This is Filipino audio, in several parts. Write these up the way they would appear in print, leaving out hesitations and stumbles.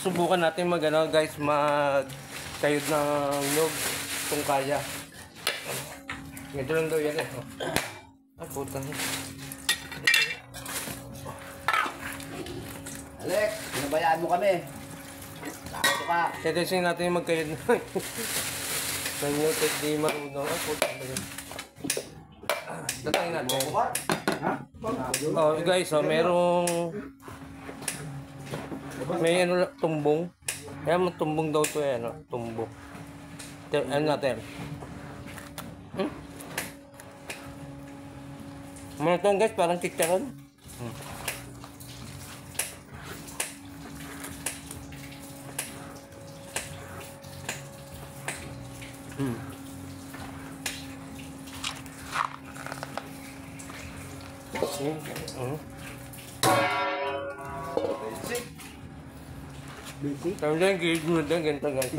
subukan natin mag ano, guys, mag kayod ng nyug kung kaya. Ganito lang daw yan eh. Ah, puta. Alex, pinabayaan mo kami. Takot ka. Testing natin yung magkayod ng nyug at di marunong. Ah, puta. Tatangin natin. Ha? Oh, guys, oh, may ano, tumbong. Kaya tumbong daw to eh, ano, tumbong. Ano natin? Ano to guys, parang chicharon. Busy? Kaya dyan, gilid mo dyan, ganito guys.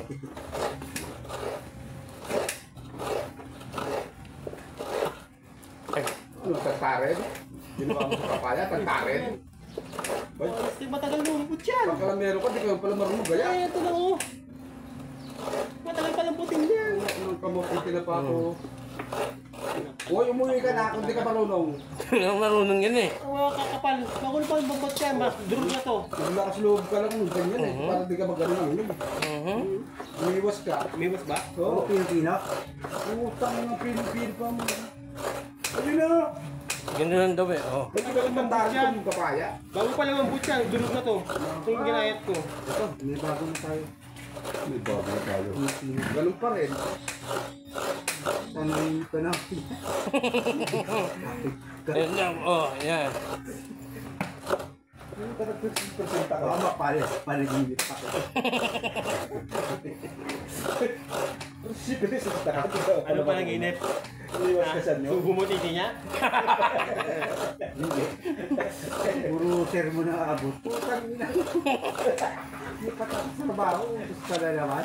Ano, tagparin? Ginawa mo sa papaya, tagparin? Kasi matagal lumipot yan. Pagka meron ka, di ka pala marunong gaya. Ay, ito na oh. Matagal palang puting yan. Nung kamuti na pa ako. Uy, umuwi ka na kung di ka marunong. Ang marunong yan eh. Ang kakapal. Bago pa yung babot yan. Durog na to. Naglakas loob ka lang nung ganyan eh. Para di ka magano ng inom. Umiwas ka. Umiwas ba? Oo, Pilipina. Utang ng Pilipina pa mo. Ano na? Ganito lang daw eh. Oh. Hindi ka lang mandaan yung papaya. Bago pa lang ang boot yan. Durog na to. Ito yung ginayat ko. Ito, may bago na tayo. May bago na tayo. Ganun pa rin. Sanay ka na. Yan lang, oh, yan. Ano ka nag-50% ako? Ama, paliginit pa. Ano pa nang inip? Iwas ka sa nyo? Bumutiti niya? Hindi. Puro sermo na abot. Putang ina. Hindi pa tapos sa trabaho. Gusto ka na naman.